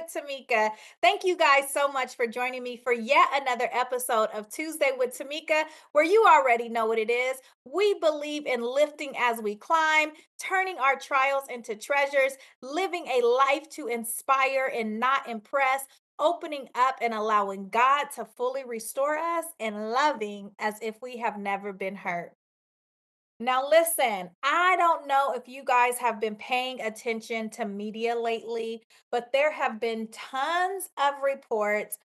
with Tamika. Thank you guys so much for joining me for yet another episode of Tuesday with Tamika, where you already know what it is. We believe in lifting as we climb, turning our trials into treasures, living a life to inspire and not impress, opening up and allowing God to fully restore us, and loving as if we have never been hurt. Now, listen, I don't know if you guys have been paying attention to media lately, but there have been tons of reports,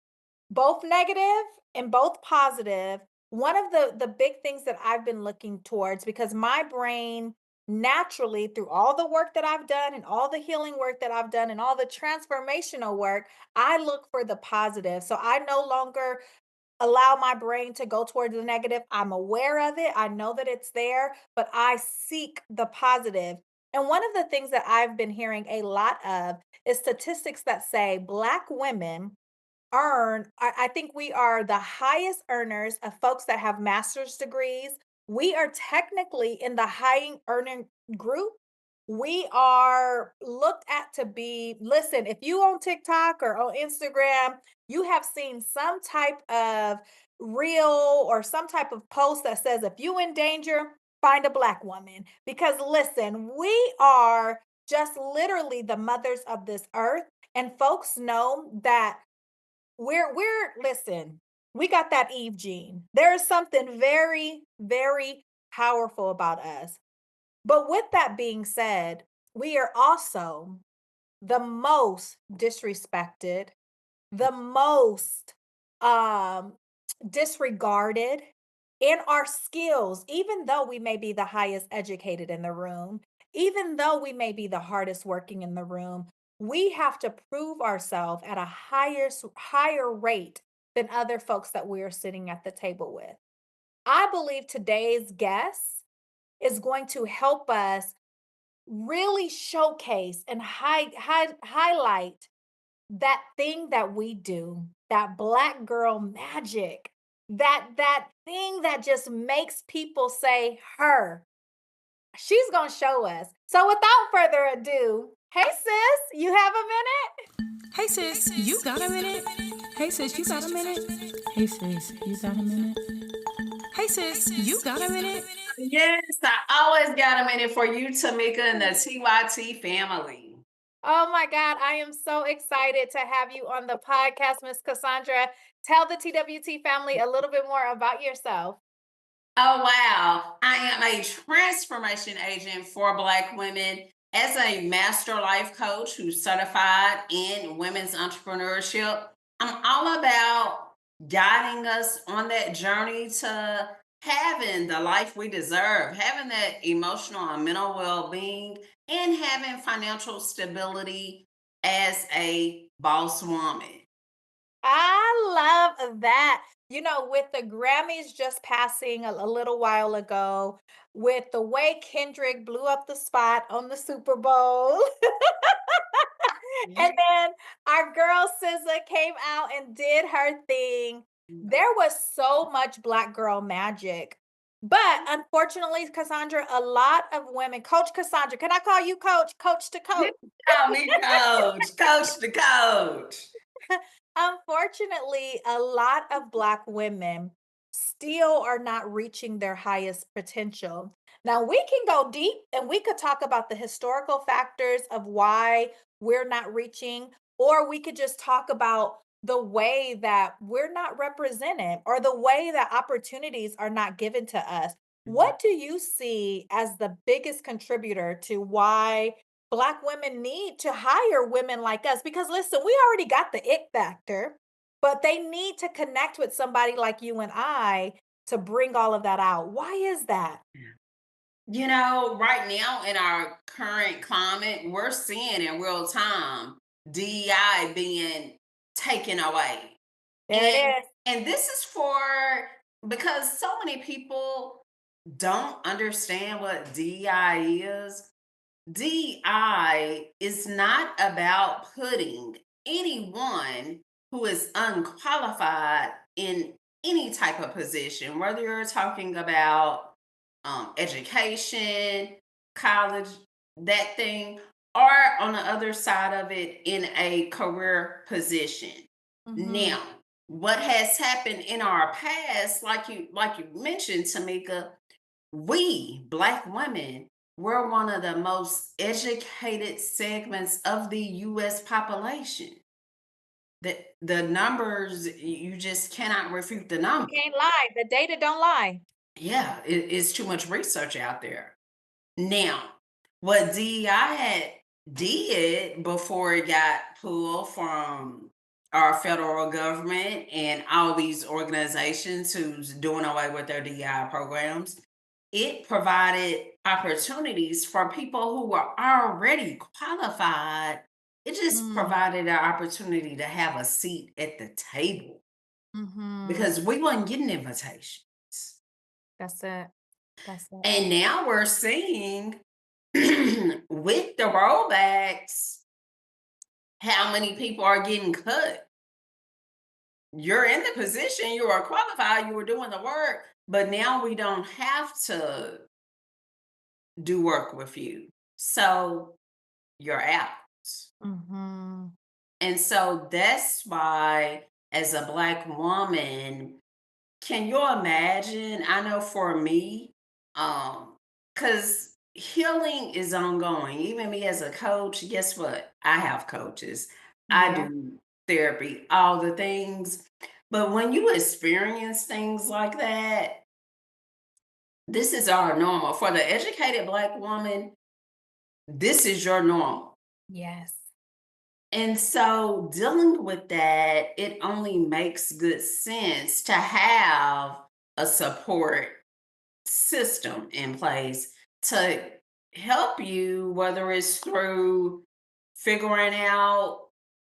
both negative and both positive. One of the big things that I've been looking towards, because my brain naturally, through all the work that I've done and all the healing work that I've done and all the transformational work, I look for the positive. So I no longer allow my brain to go towards the negative. I'm aware of it. I know that it's there, but I seek the positive. And one of the things that I've been hearing a lot of is statistics that say Black women earn, I think we are the highest earners of folks that have master's degrees. We are technically in the high earning group. We are looked at to be, listen, if you on TikTok or on Instagram, you have seen some type of reel or some type of post that says, if you in danger, find a Black woman. Because listen, we are just literally the mothers of this earth. And folks know that we're listen, we got that Eve gene. There is something very, very powerful about us. But with that being said, we are also the most disrespected, the most um disregarded in our skills, even though we may be the highest educated in the room, even though we may be the hardest working in the room, we have to prove ourselves at a higher rate than other folks that we are sitting at the table with. I believe today's guest is going to help us really showcase and highlight that thing that we do, that Black girl magic, that thing that just makes people say her. She's gonna show us. So without further ado, hey sis, you have a minute? Hey sis, you got a minute? Hey sis, you got a minute? Hey sis, you got a minute? Hey sis, you got a minute? Yes, I always got a minute for you, Tamika, and the TYT family. Oh my God, I am so excited to have you on the podcast, Miss Cassandra. Tell the TWT family a little bit more about yourself. Oh, wow. I am a transformation agent for Black women as a master life coach who's certified in women's entrepreneurship. I'm all about guiding us on that journey to having the life we deserve, having that emotional and mental well being, and having financial stability as a boss woman. I love that. You know, with the Grammys just passing a little while ago, with the way Kendrick blew up the spot on the Super Bowl, and then our girl SZA came out and did her thing. There was so much Black girl magic. But unfortunately, Cassandra, a lot of women, Coach Cassandra, can I call you Coach? Coach to You Coach. call me coach, coach to coach. Unfortunately, a lot of Black women still are not reaching their highest potential. Now, we can go deep and we could talk about the historical factors of why we're not reaching, or we could just talk about the way that we're not represented or the way that opportunities are not given to us. What do you see as the biggest contributor to why Black women need to hire women like us? Because listen, we already got the it factor, but they need to connect with somebody like you and I to bring all of that out. Why is that? You know, right now in our current climate, we're seeing in real time DEI being taken away. There it And is. and this is for because so many people don't understand what DEI is. DEI is not about putting anyone who is unqualified in any type of position, whether you're talking about education, college, that thing, or on the other side of it in a career position. Mhm. Now, what has happened in our past, like you mentioned, Tamika, we black women, we're one of the most educated segments of the US population. The numbers, you just cannot refute the You number. can't lie. The data don't lie. Yeah, it's too much research out there. Now, what DEI had did before it got pulled from our federal government and all these organizations who's doing away with their DEI programs, it provided opportunities for people who were already qualified. It just Mm. provided an opportunity to have a seat at the table Mhm. because we wasn't getting invitations. That's it. That's it. And now we're seeing with the rollbacks how many people are getting cut. You're in the position, you are qualified, you were doing the work, but now we don't have to do work with you. So you're out. Mhm. And so that's why, as a Black woman, can you imagine? I know for me, because healing is ongoing. Even me as a coach, guess what? I have coaches. I Yeah. do therapy, all the things. But when you experience things like that, this is our normal. For the educated Black woman, this is your normal. Yes. And so dealing with that, it only makes good sense to have a support system in place to help you, whether it's through figuring out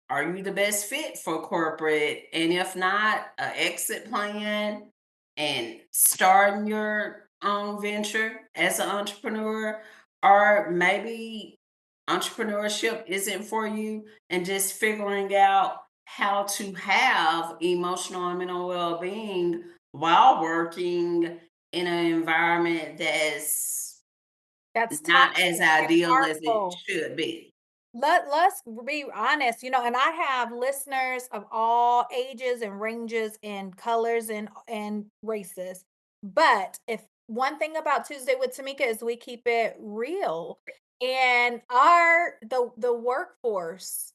are you the best fit for corporate, and if not, a exit plan and starting your own venture as an entrepreneur, or maybe entrepreneurship isn't for you and just figuring out how to have emotional and mental well-being while working in an environment that's That's not as toxic and ideal as it harmful. should be. Let's be honest, and I have listeners of all ages and ranges and colors and races. But if one thing about Tuesday with Tamika is we keep it real. And the workforce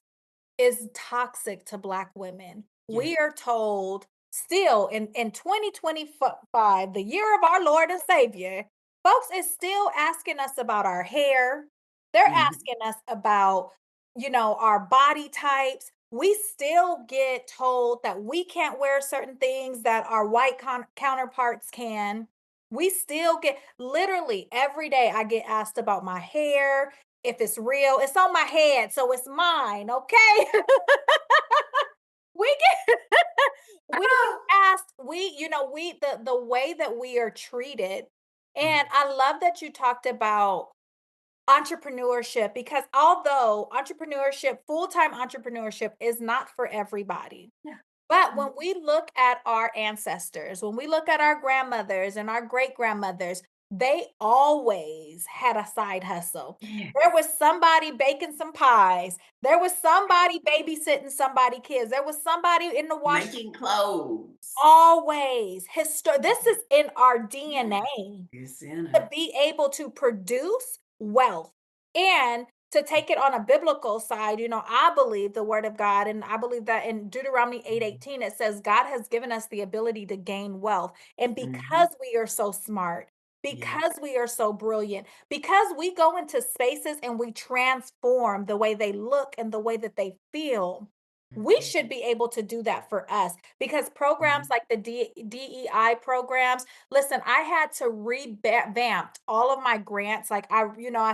is toxic to Black women. Yeah. We are told still in 2025, the year of our Lord and Savior, folks is still asking us about our hair. They're Mhm. asking us about, our body types. We still get told that we can't wear certain things that our white counterparts can. We still get literally every day I get asked about my hair, if it's real. It's on my head, so it's mine, okay? We get we Ah. get asked, the way that we are treated, and Mhm. I love that you talked about entrepreneurship because although entrepreneurship, full-time entrepreneurship is not for everybody. Yeah. But Mhm. when we look at our ancestors, when we look at our grandmothers and our great grandmothers, they always had a side hustle. There Yes. was somebody baking some pies. There was somebody babysitting somebody kids. There was somebody in the wash Making clothes. always. This is in our Yeah. DNA It's in to us. be able to produce wealth and to take it on a biblical side, I believe the word of God, and I believe that in Deuteronomy 8:18, it says, God has given us the ability to gain wealth. And Mhm. because we are so smart, Yeah. because we are so brilliant, because we go into spaces and we transform the way they look and the way that they feel, we Mhm. should be able to do that for us because programs Mhm. like the DEI programs. Listen, I had to revamp all of my grants. Like I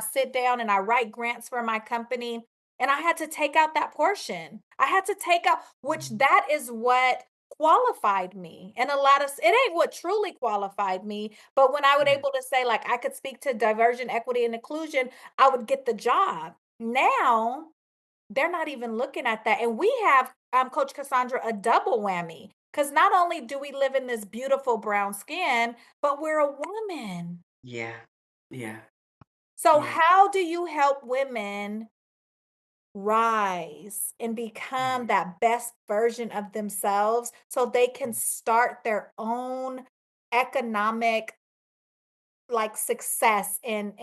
sit down and I write grants for my company and I had to take out that portion. I had to take out which Mhm. that is what qualified me. And a lot of it ain't what truly qualified me, but when I would Yeah. able to say like I could speak to diversion, equity and inclusion, I would get the job. Now, they're not even looking at that. And we have, Coach Cassandra, a double whammy. Because not only do we live in this beautiful brown skin, but we're a woman. Yeah. Yeah. So, Yeah. how do you help women? rise and become Yeah. that best version of themselves so they can start their own economic like success and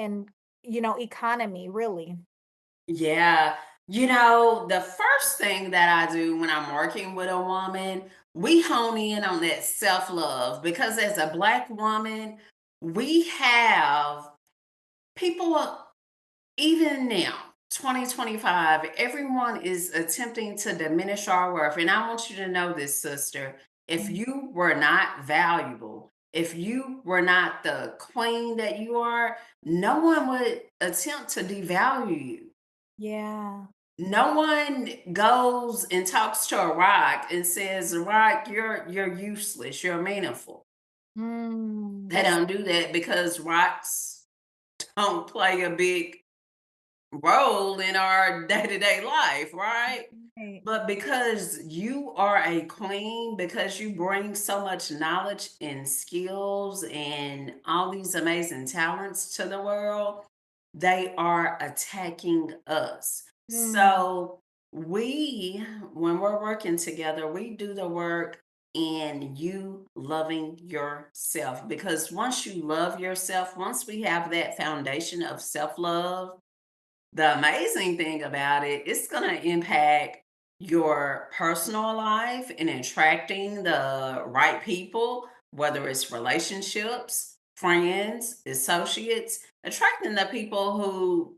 economy really. Yeah. The first thing that I do when I'm working with a woman, we hone in on that self love because as a Black woman, we have people, even now, 2025, everyone is attempting to diminish our worth. And I want you to know this, sister. If Mm, you were not valuable, if you were not the queen that you are, no one would attempt to devalue you. yeah. No one goes and talks to a rock and says, "Rock, you're useless. You're meaningful." They That's don't do that because rocks don't play a big role in our day-to-day life, right? right. But because you are a queen, because you bring so much knowledge and skills and all these amazing talents to the world, they are attacking us. Mm, So we, when we're working together, we do the work in you loving yourself. Because once you love yourself, once we have that foundation of self-love, the amazing thing about it, it's going to impact your personal life in attracting the right people, whether it's relationships, friends, associates, attracting the people who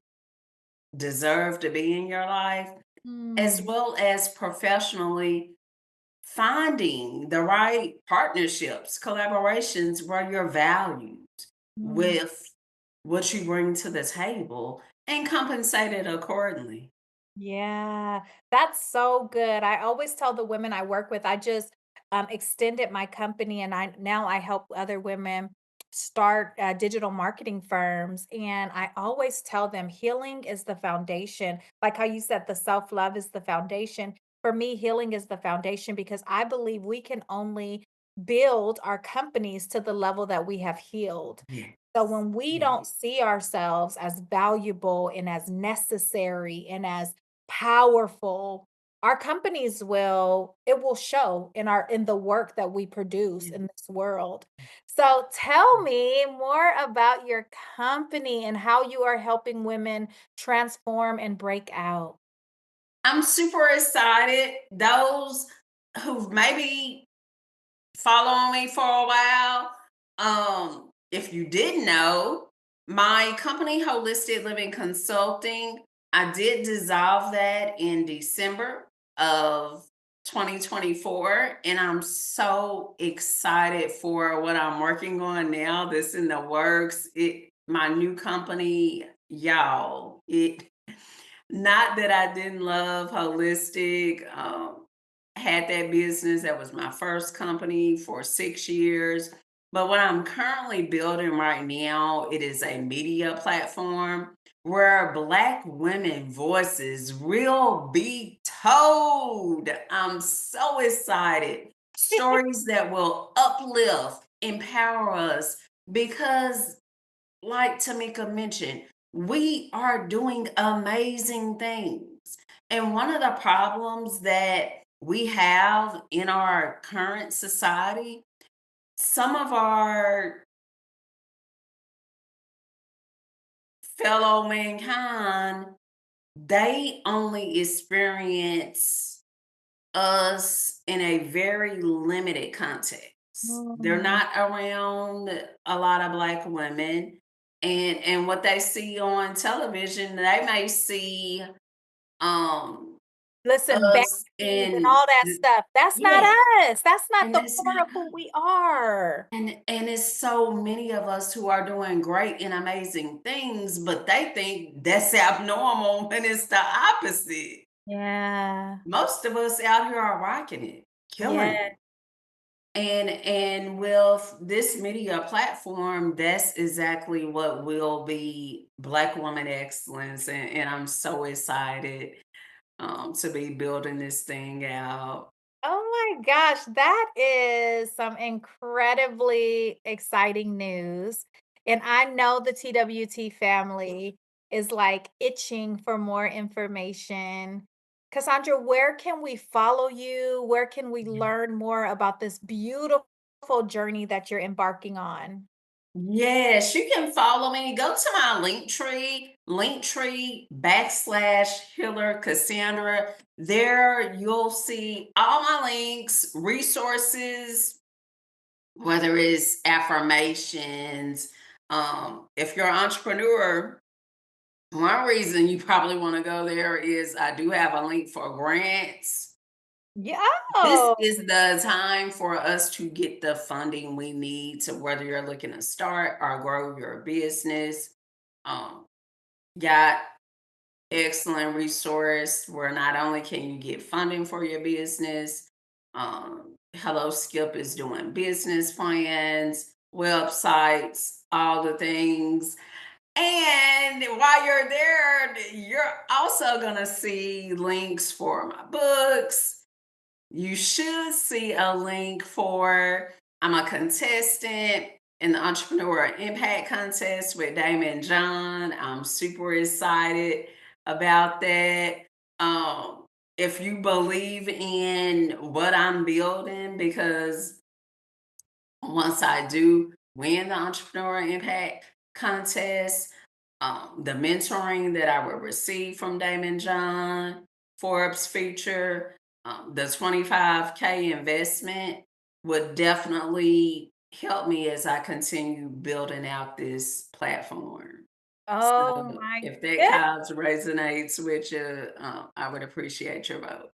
deserve to be in your life, as mm, well as professionally finding the right partnerships, collaborations where you're valued mm. with what you bring to the table and compensated accordingly. Yeah, that's so good. I always tell the women I work with, I just extended my company and I help other women start digital marketing firms. And I always tell them healing is the foundation. Like how you said, the self love is the foundation. For me, healing is the foundation because I believe we can only build our companies to the level that we have healed. Yes. So when we Yes. don't see ourselves as valuable and as necessary and as powerful, our companies will it will show in the work that we produce in this world. So tell me more about your company and how you are helping women transform and break out. I'm super excited. Those who maybe follow me for a while. If you didn't know, my company, Holistic Living Consulting, I did dissolve that in December of 2024. And I'm so excited for what I'm working on now. That's in the works. My new company, y'all. It not that I didn't love holistic. Had that business. That was my first company for 6 years. But what I'm currently building right now, it is a media platform where Black women voices will be told. I'm so excited. Stories that will uplift, empower us, because like Tamika mentioned, we are doing amazing things. And one of the problems that we have in our current society, some of our fellow mankind, they only experience us in a very limited context. They're Mm. not around a lot of Black women. And what they see on television, they may see um Listen, us baddies and all that stuff. That's not yeah, us. That's not and the that's core not of who we are. and it's so many of us who are doing great and amazing things, but they think that's abnormal when it's the opposite. Yeah. Most of us out here are rocking it, killing Yeah. it. And with this media platform, that's exactly what will be Black woman excellence. And I'm so excited to be building this thing out. Oh my gosh, that is some incredibly exciting news. And I know the TWT family. is like itching for more information. Cassandra, where can we follow you? Where can we learn more about this beautiful journey that you're embarking on? Yes, you can follow me. Go to my Linktree /Healer Cassandra. There you'll see all my links, resources, whether it's affirmations. If you're an entrepreneur, one reason you probably want to go there is I do have a link for grants. Yeah. This Oh, is the time for us to get the funding we need to whether you're looking to start or grow your business. Um, got excellent resource where not only can you get funding for your business, Hello Skip is doing business plans, websites, all the things. And while you're there, you're also going to see links for my books. You should see a link for I'm a contestant in the Entrepreneur Impact Contest with Damon John. I'm super excited about that. Um, if you believe in what I'm building, because once I do win the Entrepreneur Impact Contest, the mentoring that I will receive from Damon John, Forbes feature, the 25K investment would definitely help me as I continue building out this platform. oh So my if that goodness. cause resonates with you, I would appreciate your vote.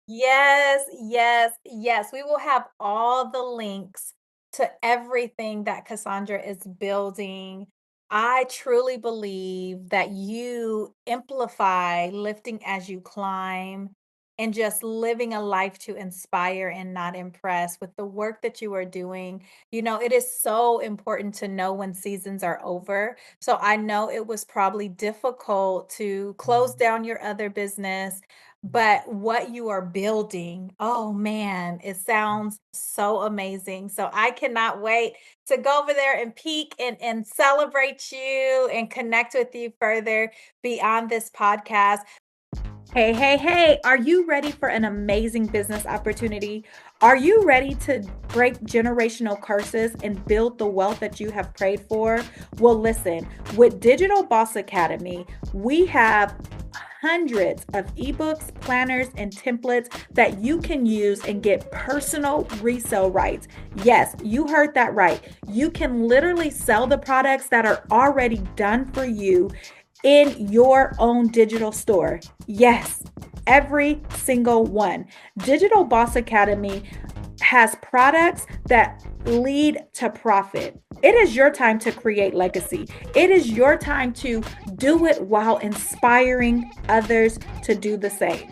Yes, yes, yes. We will have all the links to everything that Cassandra is building. I truly believe that you amplify lifting as you climb and just living a life to inspire and not impress with the work that you are doing. You know, it is so important to know when seasons are over. So I know it was probably difficult to close down your other business, but what you are building, oh man, it sounds so amazing. So I cannot wait to go over there and peek and celebrate you and connect with you further beyond this podcast. Hey, hey, hey, are you ready for an amazing business opportunity? Are you ready to break generational curses and build the wealth that you have prayed for? Well, listen, with Digital Boss Academy, we have hundreds of ebooks, planners, and templates that you can use and get personal resale rights. Yes, you heard that right. You can literally sell the products that are already done for you in your own digital store. Yes, every single one. Digital Boss Academy has products that lead to profit. It is your time to create legacy. It is your time to do it while inspiring others to do the same.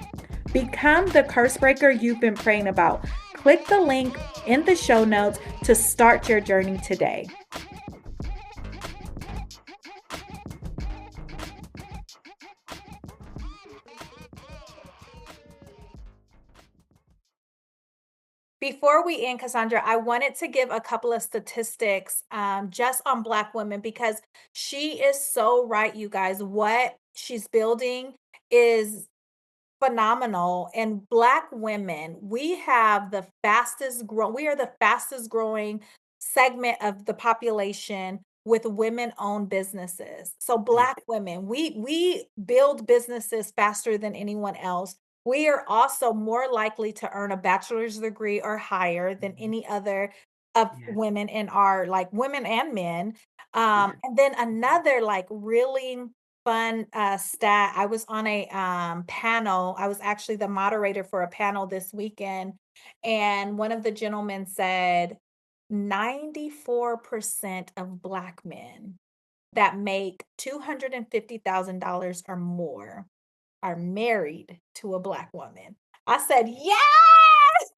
Become the curse breaker you've been praying about. Click the link in the show notes to start your journey today. Before we end, Cassandra, I wanted to give a couple of statistics just on Black women because she is so right, you guys. What she's building is phenomenal. And Black women, we are the fastest growing segment of the population with women-owned businesses. So Yeah. Black women, we build businesses faster than anyone else. We are also more likely to earn a bachelor's degree or higher than Mhm. any other of Yeah. women in our like women and men. Yeah. And then another like really fun stat. I was on a panel. I was actually the moderator for a panel this weekend, and one of the gentlemen said 94% of Black men that make $250,000 or more are married to a Black woman. I said, yes!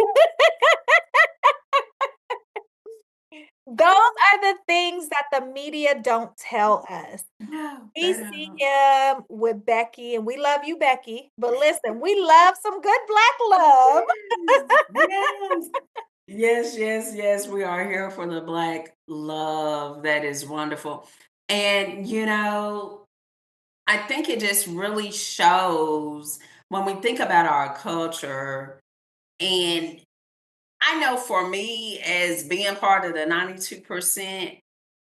Those are the things that the media don't tell us. No, We they see don't. him with Becky, and we love you, Becky. But listen, we love some good Black love. Yes, yes. Yes, yes, yes. We are here for the Black love. That is wonderful. And, I think it just really shows when we think about our culture. And I know for me, as being part of the 92%,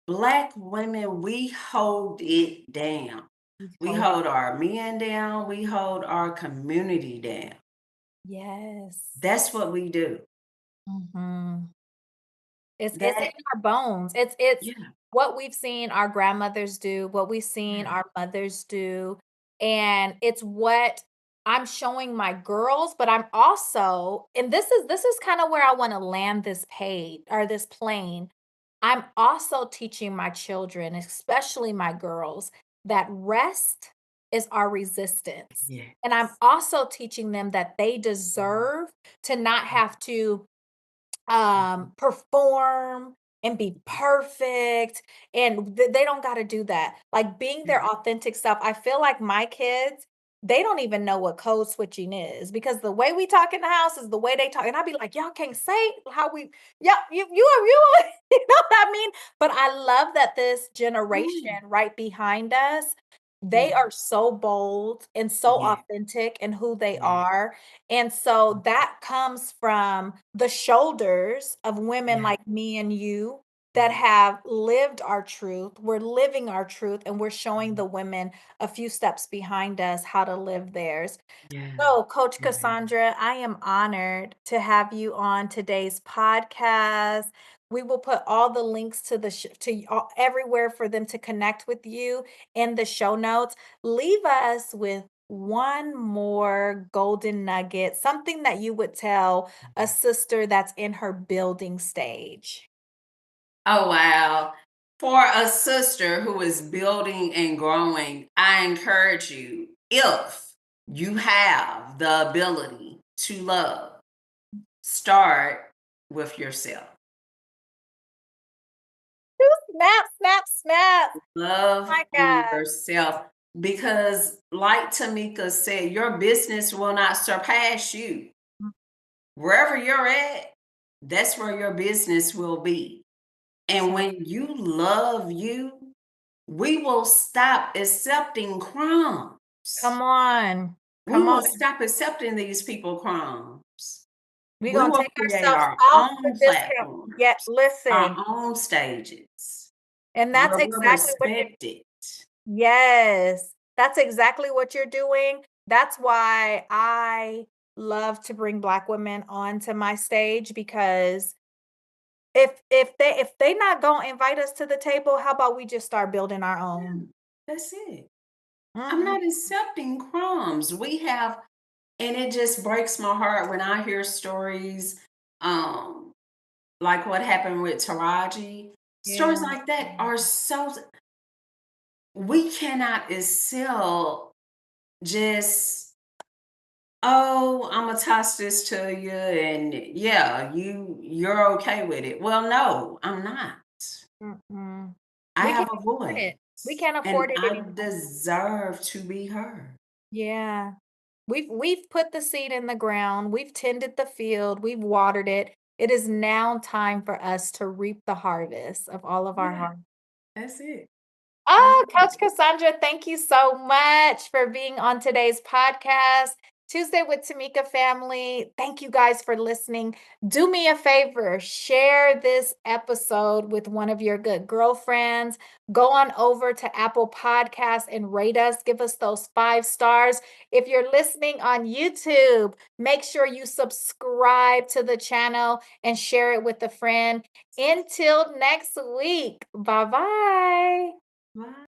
Black women, we hold it down. We Hold it. hold our men down, we hold our community down. Yes. That's what we do. Mhm. It's in That our bones. It's Yeah, what we've seen our grandmothers do, what we've seen yeah, our mothers do, and it's what I'm showing my girls, but I'm also and this is kinda where I wanna land this page or this plane. I'm also teaching my children, especially my girls, that rest is our resistance, and I'm yes. also teaching them that they deserve to not have to Mhm. perform and be perfect, and they don't gotta do that. Like, being Yeah, their authentic self, I feel like my kids, they don't even know what code switching is because the way we talk in the house is the way they talk, and I'll be like, "Y'all can't say how we." Yeah, you are you know what I mean? But I love that this generation yeah, right behind us, they yeah, are so bold and so yeah, authentic in who they yeah, are, and so that comes from the shoulders of women yeah, like me and you that yeah, have lived our truth. We're living our truth and we're showing yeah, the women a few steps behind us how to live theirs. yeah, So, Coach yeah. Cassandra, I am honored to have you on today's podcast. We will put all the links to everywhere for them to connect with you in the show notes. Leave us with one more golden nugget, something that you would tell a sister that's in her building stage. Oh, wow. For a sister who is building and growing, I encourage you, if you have the ability to love, start with yourself. Snap, snap, snap. Love My on God. yourself because, like Tamika said, your business will not surpass you. Wherever you're at, that's where your business will be. And So when you love you, we will stop accepting crumbs. come on. We Come on. will stop accepting these people crumbs. We're We gonna will take create ourselves our off the own discount. Yeah, platforms, our listen. own stages And that's where we're exactly what you respected. yes. That's exactly what you're doing. That's why I love to bring Black women onto my stage because if they not gonna invite us to the table, how about we just start building our Yeah, own? that's it. I'm Mhm. not accepting crumbs. We have, and it just breaks my heart when I hear stories, um, like what happened with Taraji. Stories Yeah. like that are so, we cannot accept just, oh, I'm gonna toss this to you, and yeah, you're okay with it. Well, no, I'm not. Mm-mm. I We can't have a afford voice, it. We can't and afford it I anymore. deserve to be heard. Yeah. We've put the seed in the ground, we've tended the field, we've watered it. It is now time for us to reap the harvest of all of our Yeah, hard. that's it. That's Oh, it. Coach Cassandra, thank you so much for being on today's podcast. Tuesday with Tamika family. Thank you guys for listening. Do me a favor, share this episode with one of your good girlfriends. Go on over to Apple Podcasts and rate us. Give us those 5 stars. If you're listening on YouTube, make sure you subscribe to the channel and share it with a friend. Until next week, bye bye. Bye.